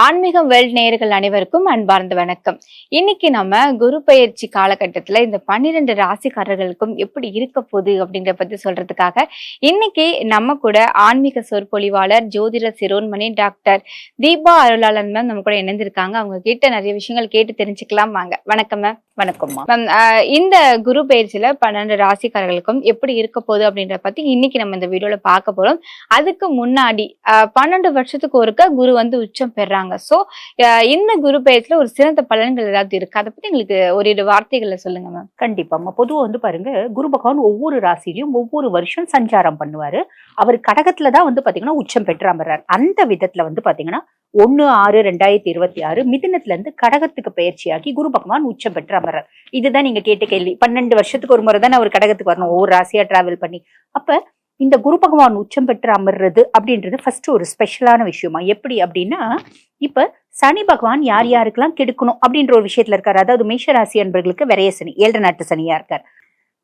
ஆன்மீகம் வேர்ல்ட் நேயர்கள் அனைவருக்கும் அன்பார்ந்த வணக்கம். இன்னைக்கு நம்ம குரு பெயர்ச்சி காலகட்டத்துல இந்த 12 ராசிக்காரர்களுக்கும் எப்படி இருக்க போகுது அப்படிங்கிற பத்தி சொல்றதுக்காக இன்னைக்கு நம்ம கூட ஆன்மீக சொற்பொழிவாளர் ஜோதிட சிரோன்மணி டாக்டர் தீபா அருளாளன் மேம் நம்ம கூட இணைந்திருக்காங்க. அவங்க கிட்ட நிறைய விஷயங்கள் கேட்டு தெரிஞ்சுக்கலாம். வாங்க. வணக்கம் மேம். வணக்கம்மா. இந்த குரு பயிற்சியில 12 ராசிக்காரர்களுக்கும் எப்படி இருக்க போகுது அப்படின்ற பத்தி இன்னைக்கு நம்ம இந்த வீடியோல பார்க்க போறோம். அதுக்கு முன்னாடி 12 வருஷத்துக்கு ஒருக்க குரு வந்து உச்சம் பெறாங்க. சோ இந்த குரு பயிற்சியில ஒரு சிறந்த பலன்கள் ஏதாவது இருக்கு, அதை பத்தி எங்களுக்கு ஒரு வார்த்தைகள்ல சொல்லுங்க மேம். கண்டிப்பாம்மா. பொதுவா வந்து பாருங்க, குரு பகவான் ஒவ்வொரு ராசிலையும் ஒவ்வொரு வருஷம் சஞ்சாரம் பண்ணுவாரு. அவர் கடகத்துலதான் வந்து பாத்தீங்கன்னா உச்சம் பெற்று அமர்றாரு. அந்த விதத்துல வந்து பாத்தீங்கன்னா 1/6/2026 மிதுனத்துல இருந்து கடகத்துக்கு பயிற்சியாகி குரு பகவான் உச்சம் பெற்று அமர்றார். இதுதான் நீங்க கேட்ட கேள்வி. 12 வருஷத்துக்கு ஒரு முறை தான் அவர் கடகத்துக்கு வரணும், ஒவ்வொரு ராசியா டிராவல் பண்ணி. அப்ப இந்த குரு பகவான் உச்சம் பெற்று அமர்றது அப்படின்றது ஃபர்ஸ்ட் ஒரு ஸ்பெஷலான விஷயமா. எப்படி அப்படின்னா, இப்ப சனி பகவான் யார் யாருக்கெல்லாம் கெடுக்கணும் அப்படின்ற ஒரு விஷயத்துல இருக்காரு. அதாவது மேஷ ராசி அன்பர்களுக்கு விரைய சனி, 7 நாட்டு சனியா இருக்காரு.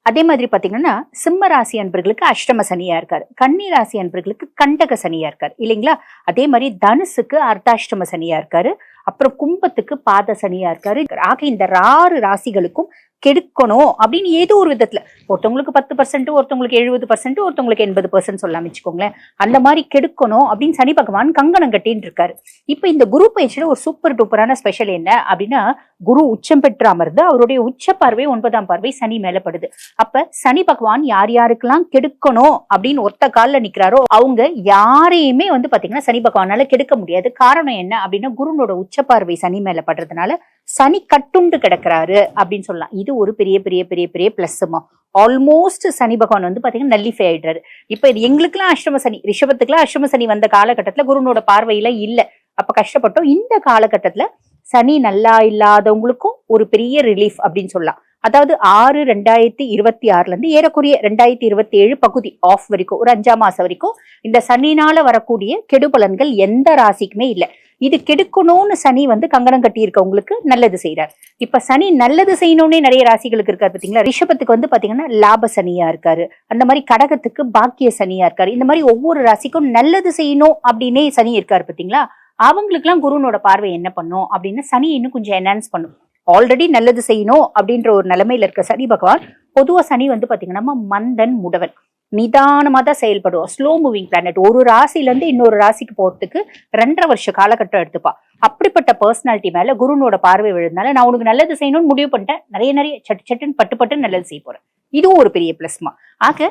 அதே மாதிரி பாத்தீங்கன்னா சிம்ம ராசி அன்பர்களுக்கு அஷ்டம சனியா இருக்காரு. கன்னி ராசி அன்பர்களுக்கு கண்டக சனியா இருக்காரு இல்லைங்களா. அதே மாதிரி தனுசுக்கு அர்த்தாஷ்டம சனியா இருக்காரு. அப்புறம் கும்பத்துக்கு பாத சனியா இருக்காரு. ஆக இந்த 6 ராசிகளுக்கும் கெடுக்கணும் அப்படின்னு ஏதோ ஒரு விதத்துல, ஒருத்தவங்களுக்கு 10%, ஒருத்தவங்களுக்கு 70%, ஒருத்தவங்களுக்கு 80% சொல்லலாம் வச்சுக்கோங்களேன். அந்த மாதிரி கெடுக்கணும் அப்படின்னு சனி பகவான் கங்கணம் கட்டின்னு இருக்காரு. இப்ப இந்த குரு பயிற்சியில ஒரு சூப்பர் டூப்பரான ஸ்பெஷல் என்ன அப்படின்னா, குரு உச்சம் பெற்று அமர்ந்து அவருடைய உச்ச பார்வை 9ஆம் பார்வை சனி மேல படுது. அப்ப சனி பகவான் யார் யாருக்கெல்லாம் கெடுக்கணும் அப்படின்னு ஒத்த காலில் நிக்கிறாரோ அவங்க யாரையுமே வந்து பாத்தீங்கன்னா சனி பகவானால கெடுக்க முடியாது. காரணம் என்ன அப்படின்னா, குருனோட உச்ச பார்வை சனி மேல படுறதுனால சனி கட்டுண்டு கிடக்குறாரு அப்படின்னு சொல்லலாம். இது ஒரு பெரிய பெரிய பெரிய பெரிய பிளஸ்மா. ஆல்மோஸ்ட் சனி பகவான் வந்து பாத்தீங்கன்னா நல்லிஃபை ஆயிடுறாரு. இப்ப இது எங்களுக்குலாம் அஷ்டம சனி, ரிஷபத்துக்குலாம் அஷ்டம சனி வந்த காலகட்டத்துல குருனோட பார்வையில இல்ல, அப்ப கஷ்டப்பட்டோம். இந்த காலகட்டத்துல சனி நல்லா இல்லாதவங்களுக்கும் ஒரு பெரிய ரிலீஃப் அப்படின்னு சொல்லலாம். அதாவது 6/2026 இருந்து ஏறக்குறைய 2027 பகுதி ஆஃப் வரைக்கும், ஒரு 5ஆம் மாசம் வரைக்கும் இந்த சனினால வரக்கூடிய கெடு பலன்கள் எந்த ராசிக்குமே இல்லை. இது கெடுக்கணும்னு சனி வந்து கங்கணம் கட்டி இருக்கவங்களுக்கு நல்லது செய்யறாரு. இப்ப சனி நல்லது செய்யணும்னே நிறைய ராசிகளுக்கு இருக்காரு பாத்தீங்களா. ரிஷபத்துக்கு வந்து பாத்தீங்கன்னா லாப சனியா இருக்காரு. அந்த மாதிரி கடகத்துக்கு பாக்கிய சனியா இருக்காரு. இந்த மாதிரி ஒவ்வொரு ராசிக்கும் நல்லது செய்யணும் அப்படின்னே சனி இருக்காரு பாத்தீங்களா. அவங்களுக்கு எல்லாம் குருனோட பார்வை என்ன பண்ணும் அப்படின்னா, சனி இன்னும் கொஞ்சம் என்ஹான்ஸ் பண்ணும். ஆல்ரெடி நல்லது செய்யணும் அப்படின்ற ஒரு நிலைமையில இருக்க சனி பகவான், பொதுவா சனி வந்து பாத்தீங்கன்னா மந்தன் முடவன், நிதானமா தான் செயல்படுவோம். Slow moving planet. ஒரு ராசில இருந்து இன்னொரு ராசிக்கு போறதுக்கு 2.5 வருஷ காலகட்டம் எடுத்துப்பா. அப்படிப்பட்ட பர்சனாலிட்டி மேல குருனோட பார்வை விழுந்தனால நான் உனக்கு நல்லது செய்யணும்னு முடிவு பண்ணிட்டேன், நிறைய சட்டுன்னு பட்டு நல்லது செய்ய போறேன். இதுவும் ஒரு பெரிய பிளஸ்மா. ஆக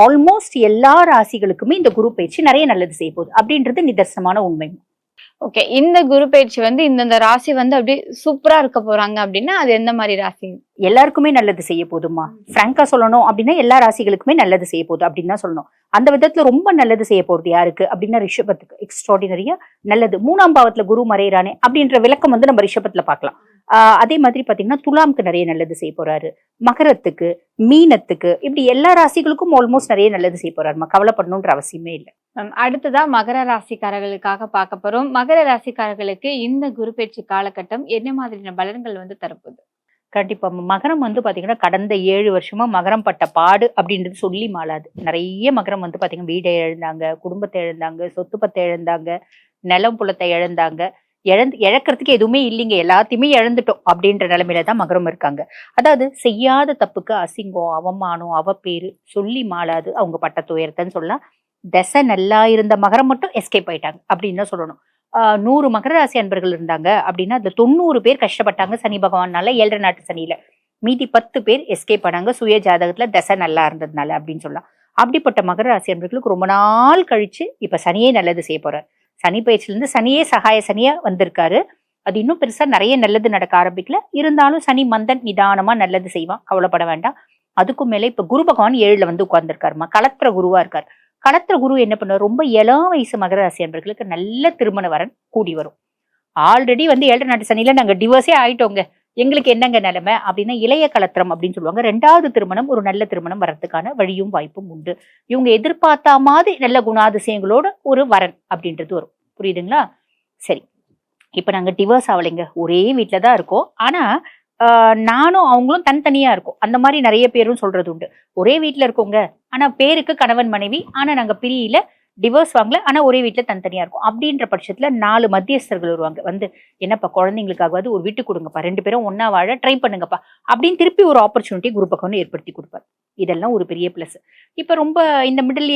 ஆல்மோஸ்ட் எல்லா ராசிகளுக்குமே இந்த குரு பயிற்சி நிறைய நல்லது செய்ய போகுது அப்படின்றது நிதர்சனமான உண்மை. ஓகே, இந்த குரு பயிற்சி வந்து இந்த ராசி வந்து அப்படியே சூப்பரா இருக்க போறாங்க அப்படின்னா அது எந்த மாதிரி ராசி? எல்லாருக்குமே நல்லது செய்ய போதுமா. பிராங்கா சொல்லணும் அப்படின்னா எல்லா ராசிகளுக்குமே நல்லது செய்ய போகுது அப்படின்னு தான் சொல்லணும். அந்த விதத்துல ரொம்ப நல்லது செய்ய போறது யாருக்கு அப்படின்னா ரிஷபத்துக்கு எக்ஸ்ட்ராடினரியா நல்லது. 3ஆம் பாவத்துல குரு மறையறானே அப்படின்ற விளக்கம் வந்து நம்ம ரிஷபத்துல பார்க்கலாம். அதே மாதிரி பாத்தீங்கன்னா துலாம்க்கு நிறைய நல்லது செய்ய போறாரு. மகரத்துக்கு, மீனத்துக்கு, இப்படி எல்லா ராசிகளுக்கும் ஆல்மோஸ்ட் நிறைய நல்லது செய்ய போறாருமா. கவலைப்படணும்ன்ற அவசியமே இல்லை. அடுத்ததான் மகர ராசிக்காரர்களுக்காக பார்க்க போறோம். மகர ராசிக்காரர்களுக்கு இந்த குரு பயிற்சி காலகட்டம் என்ன மாதிரியான பலன்கள் வந்து தரப்போகுது? கண்டிப்பா. மகரம் வந்து பாத்தீங்கன்னா கடந்த 7 வருஷமா மகரம் பட்ட பாடு அப்படின்றது சொல்லி மாளாது. நிறைய மகரம் வந்து பாத்தீங்கன்னா வீடை இழந்தாங்க, குடும்பத்தை இழந்தாங்க, சொத்து பத்தை இழந்தாங்க, நிலம் புலத்தை இழந்தாங்க. இழக்கிறதுக்கு எதுவுமே இல்லைங்க, எல்லாத்தையுமே இழந்துட்டோம் அப்படின்ற நிலைமையில தான் மகரம் இருக்காங்க. அதாவது செய்யாத தப்புக்கு அசிங்கம், அவமானம், அவப்பேரு சொல்லி மாளாது அவங்க பட்ட துயரத்தைன்னு சொல்லலாம். தசை நல்லா இருந்த மகரம் மட்டும் எஸ்கேப் ஆயிட்டாங்க அப்படின்னு தான் சொல்லணும். 100 மகர ராசி அன்பர்கள் இருந்தாங்க அப்படின்னா அதுல 90 பேர் கஷ்டப்பட்டாங்க சனி பகவானால, 7 நாட்டு சனியில. மீதி 10 பேர் எஸ்கேப் ஆனாங்க சுய ஜாதகத்துல தசை நல்லா இருந்ததுனால அப்படின்னு சொல்லலாம். அப்படிப்பட்ட மகர ராசி அன்பர்களுக்கு ரொம்ப நாள் கழிச்சு இப்ப சனியே நல்லது செய்ய போறாரு. சனி பயிற்சியில இருந்து சனியே சகாய சனியா வந்திருக்காரு. அது இன்னும் பெருசா நிறைய நல்லது நடக்க ஆரம்பிக்கல. இருந்தாலும் சனி மந்தன் நிதானமா நல்லது செய்வான், கவலைப்பட வேண்டாம். அதுக்கும் மேல இப்ப குரு பகவான் 7ல வந்து உட்கார்ந்துருக்காருமா. கலத்திர குருவா இருக்காரு. கலத்திர குரு என்ன பண்ணுவார், ரொம்ப இளம் வயசு மகர ராசி அன்பர்களுக்கு நல்ல திருமண வரன் கூடி வரும். ஆல்ரெடி வந்து 7 நாட்டு சனியில நாங்க டிவோர்ஸே ஆயிட்டோங்க, எங்களுக்கு என்னங்க நிலைமை அப்படின்னா இளைய கலத்திரம் அப்படின்னு சொல்லுவாங்க. 2வது திருமணம், ஒரு நல்ல திருமணம் வர்றதுக்கான வழியும் வாய்ப்பும் உண்டு. இவங்க எதிர்பார்த்த மாதிரி நல்ல குணாதிசயங்களோட ஒரு வரன் அப்படின்றது வரும். புரியுதுங்களா? சரி, இப்ப நாங்க டிவோர்ஸ் ஆகலைங்க, ஒரே வீட்டுலதான் இருக்கோம். ஆனா நானும் அவங்களும் தனித்தனியா இருக்கும், அந்த மாதிரி நிறைய பேரும் சொல்றது உண்டு. ஒரே வீட்டுல இருக்கோங்க, ஆனா பேருக்கு கணவன் மனைவி, ஆனா நாங்க பிரியல, டிவோர்ஸ் வாங்கல ஆனா ஒரே வீட்டுல தனித்தனியா இருக்கும். அப்படின்ற பட்சத்துல 4 மத்தியஸ்தர்கள் வருவாங்க. வந்து என்னப்பா குழந்தைங்களுக்காகவாது ஒரு வீட்டு கொடுங்கப்பா, 2 பேரும் ஒன்னா வாழ ட்ரை பண்ணுங்கப்பா அப்படின்னு திருப்பி ஒரு ஆப்பர்ச்சுனிட்டி குரு பகவான் ஏற்படுத்தி கொடுப்பார். இதெல்லாம் ஒரு பெரிய பிளஸ். இப்ப ரொம்ப இந்த மிடில்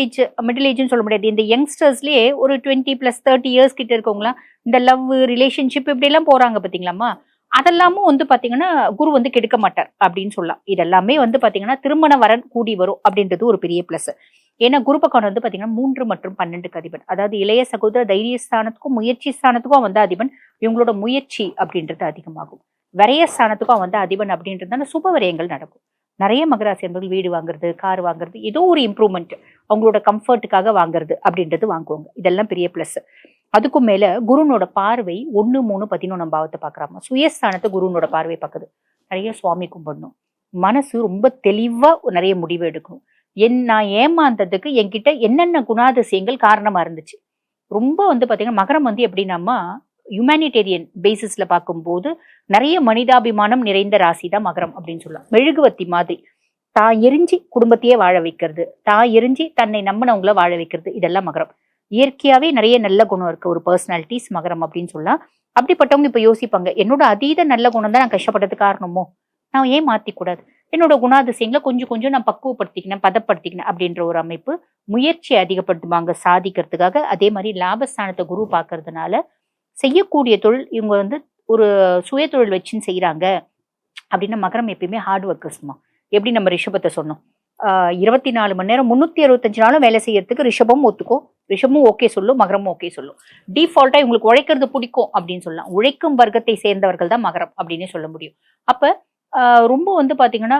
ஏஜ்னு சொல்ல முடியாது, இந்த யங்ஸ்டர்ஸ்லயே ஒரு 20+30 இயர்ஸ் கிட்ட இருக்கவங்களாம் இந்த லவ் ரிலேஷன்ஷிப் இப்படி எல்லாம் போறாங்க பாத்தீங்களாமா, அதெல்லாமும் வந்து பாத்தீங்கன்னா குரு வந்து கெடுக்க மாட்டார் அப்படின்னு சொல்லலாம். இதெல்லாமே வந்து பாத்தீங்கன்னா திருமண வரன் கூடி வரும் அப்படின்றது ஒரு பெரிய பிளஸ். ஏன்னா குரு பகவான் வந்து பாத்தீங்கன்னா 3 மற்றும் 12க்கு அதிபன். அதாவது இளைய சகோதர தைரியஸ்தானத்துக்கும் முயற்சி ஸ்தானத்துக்கும் வந்து அதிபன். இவங்களோட முயற்சி அப்படின்றது அதிகமாகும். விரய ஸ்தானத்துக்கும் வந்து அதிபன் அப்படின்றதுனால சுப விரயங்கள் நடக்கும். நிறைய மகராசி என்பர்கள் வீடு வாங்குறது, கார் வாங்குறது, ஏதோ ஒரு இம்ப்ரூவ்மெண்ட் அவங்களோட கம்ஃபர்ட்டுக்காக வாங்குறது அப்படின்றது வாங்குவாங்க. இதெல்லாம் பெரிய பிளஸ். அதுக்கும் மேல குருனோட பார்வை 1, 3, 11 பாவத்தை பாக்குறாங்க. சுயஸ்தானத்தை குருனோட பார்வை பாக்குது. நிறைய சுவாமி கும்பிடணும், மனசு ரொம்ப தெளிவா நிறைய முடிவு எடுக்கணும். நான் ஏமாந்ததுக்கு என்கிட்ட என்னென்ன குணாதிசயங்கள் காரணமா இருந்துச்சு. ரொம்ப வந்து பாத்தீங்கன்னா மகரம் வந்து எப்படின்னாமா ஹியூமானிடேரியன் பேசிஸ்ல பார்க்கும்போது நிறைய மனிதாபிமானம் நிறைந்த ராசி தான் மகரம் அப்படின்னு சொல்லலாம். மெழுகுவத்தி மாதிரி தான் எரிஞ்சு குடும்பத்தையே வாழ வைக்கிறது, தான் எரிஞ்சு தன்னை நம்பினவங்கள வாழ வைக்கிறது, இதெல்லாம் மகரம். இயற்கையாவே நிறைய நல்ல குணம் இருக்க ஒரு பர்சனாலிட்டிஸ் மகரம் அப்படின்னு சொல்லலாம். அப்படிப்பட்டவங்க இப்ப யோசிப்பாங்க, என்னோட அதீத நல்ல குணம் தான் நான் கஷ்டப்பட்டதுக்கு காரணமோ, நான் ஏன் மாத்திக்கூடாது, என்னோட குணாதிசயங்களை கொஞ்சம் கொஞ்சம் நான் பக்குவப்படுத்திக்கினேன், பதப்படுத்திக்கினேன் அப்படின்ற ஒரு அமைப்பு. முயற்சி அதிகப்படுத்துவாங்க சாதிக்கிறதுக்காக. அதே மாதிரி லாபஸ்தானத்தை குரு பார்க்கறதுனால செய்யக்கூடிய தொழில் இவங்க வந்து ஒரு சுய தொழில் வச்சுன்னு செய்யறாங்க அப்படின்னா மகரம் எப்பயுமே ஹார்ட் ஒர்க்கர்ஸ்மா. எப்படி நம்ம ரிஷபத்தை சொன்னோம், 24 மணி நேரம் 365 நாளும் வேலை செய்யறதுக்கு ரிஷபம் ஒத்துக்கும், ரிஷபமும் ஓகே சொல்லும், மகரமும் ஓகே சொல்லும். டிஃபால்ட்டா இவங்களுக்கு உழைக்கிறது பிடிக்கும் அப்படின்னு சொல்லலாம். உழைக்கும் வர்க்கத்தை சேர்ந்தவர்கள் தான் மகரம் அப்படின்னு சொல்ல முடியும். அப்ப ரொம்ப வந்து பாத்தீங்கன்னா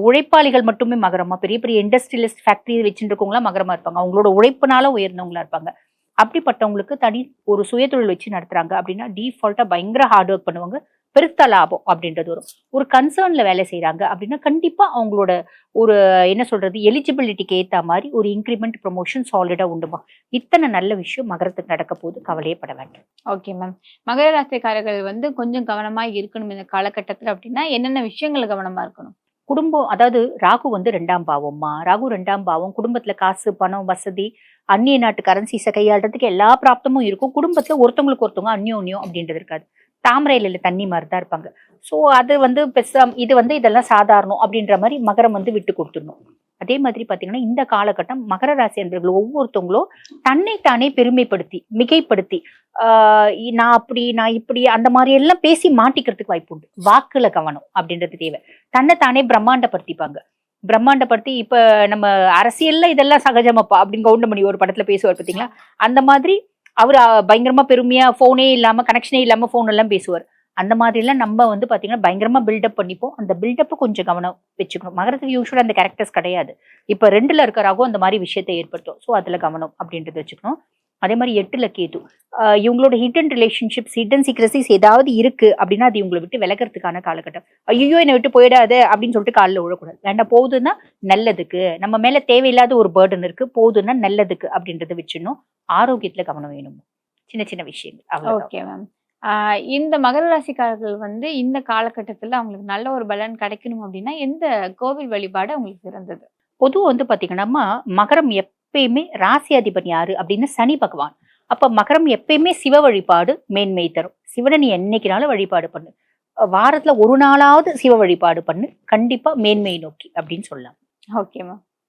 உழைப்பாளிகள் மட்டுமே மகரமா, பெரிய பெரிய இண்டஸ்ட்ரியலிஸ்ட் ஃபேக்டரி வச்சுட்டு இருக்கவங்களா மகரமா இருப்பாங்க. அவங்களோட உழைப்புனால உயர்ந்தவங்களா இருப்பாங்க. அப்படிப்பட்டவங்களுக்கு தனி ஒரு சுயதொழில் வச்சு நடத்துறாங்க அப்படின்னா டிஃபால்ட்டா பயங்கர ஹார்ட் ஒர்க் பண்ணுவாங்க, பெருத்த லாபம் அப்படின்றது வரும். ஒரு கன்சர்ன்ல வேலை செய்யறாங்க அப்படின்னா கண்டிப்பா அவங்களோட ஒரு என்ன சொல்றது எலிஜிபிலிட்டிக்கு ஏத்த மாதிரி ஒரு இன்கிரிமெண்ட் ப்ரொமோஷன் சாலிடா உண்டுமா. இத்தனை நல்ல விஷயம் மகரத்துக்கு நடக்க போது, கவலையே பட வேண்டாம். Okay ma'am. மகர ராசிக்காரர்கள் வந்து கொஞ்சம் கவனமா இருக்கணும் இந்த காலகட்டத்துல அப்படின்னா என்னென்ன விஷயங்கள் கவனமா இருக்கணும்? குடும்பம், அதாவது ராகு வந்து 2ஆம் பாவம்மா. ராகு 2ஆம் பாவம் குடும்பத்துல காசு பணம் வசதி அந்நிய நாட்டு கரன்சிஸை கையாளுறதுக்கு எல்லா பிராப்தமும் இருக்கும். குடும்பத்துல ஒருத்தவங்களுக்கு ஒருத்தவங்க அந்யோன்யம் அப்படின்றது இருக்காது. தாமரையில தண்ணி மாதிரி தான் இருப்பாங்க. சோ அது வந்து இது வந்து இதெல்லாம் சாதாரணம் அப்படின்ற மாதிரி மகரம் வந்து விட்டு கொடுத்துடணும். அதே மாதிரி பாத்தீங்கன்னா இந்த காலகட்டம் மகர ராசி என்பவர்கள் ஒவ்வொருத்தவங்களும் தன்னைத்தானே பெருமைப்படுத்தி மிகைப்படுத்தி நான் அப்படி நான் இப்படி அந்த மாதிரி எல்லாம் பேசி மாட்டிக்கிறதுக்கு வாய்ப்பு உண்டு. வாக்குல கவனம் அப்படின்றது தேவை. தன்னைத்தானே பிரம்மாண்டப்படுத்திப்பாங்க. பிரம்மாண்டப்படுத்தி இப்ப நம்ம அரசியல்ல இதெல்லாம் சகஜமாப்பா அப்படின்னு கவுண்டமணி ஒரு படத்துல பேசுவார் பாத்தீங்களா, அந்த மாதிரி அவர் பயங்கரமா பெருமையா போனே இல்லாம கனெக்ஷனே இல்லாம போன் எல்லாம் பேசுவார். அந்த மாதிரி எல்லாம் நம்ம வந்து பாத்தீங்கன்னா பயங்கரமா பில்டப் பண்ணிப்போம். அந்த பில்டப் கொஞ்சம் கவனம் வச்சுக்கணும். மகரத்துக்கு யூஸ்வலா அந்த கேரக்டர்ஸ் கிடையாது. இப்ப 2ல இருக்கிறாகவும் அந்த மாதிரி விஷயத்தை ஏற்படுத்தும். ஸோ அதுல கவனம் அப்படின்றது வச்சுக்கணும். அதே மாதிரி 8ல கேது, இவங்களோட ஹிடன் ரிலேஷன்ஷிப்ஸ் ஹிடன் சீக்ரசிஸ் ஏதாவது இருக்கு அப்படின்னா அது இவங்களை விட்டு விலகிறதுக்கான காலகட்டம். ஐயோ என்னை விட்டு போயிடாது அப்படின்னு சொல்லிட்டு காலில் விழக்கூடாது. வேண்டாம், போகுதுன்னா நல்லதுக்கு, நம்ம மேல தேவையில்லாத ஒரு பேர்டன் இருக்கு, போகுதுன்னா நல்லதுக்கு அப்படின்றத வச்சிடணும். ஆரோக்கியத்துல கவனம் வேணும், சின்ன சின்ன விஷயங்கள். Okay ma'am. இந்த மகர ராசிக்காரர்கள் வந்து இந்த காலகட்டத்துல அவங்களுக்கு நல்ல ஒரு பலன் கிடைக்கணும் அப்படின்னா எந்த கோவில் வழிபாடு அவங்களுக்கு சிறந்தது? பொதுவாக வந்து பாத்தீங்கன்னா மகரம் எப்பயுமே ராசி அதிபன் யாரு அப்படின்னு சனி பகவான். அப்ப மகரம் எப்பயுமே சிவ வழிபாடு மேன்மை தரும். சிவனை நீ என்னைக்குனாலும் வழிபாடு பண்ணு, வாரத்துல ஒரு நாளாவது சிவ வழிபாடு பண்ணு, கண்டிப்பா மேன்மையை நோக்கி அப்படின்னு சொல்லலாம். Okay ma'am.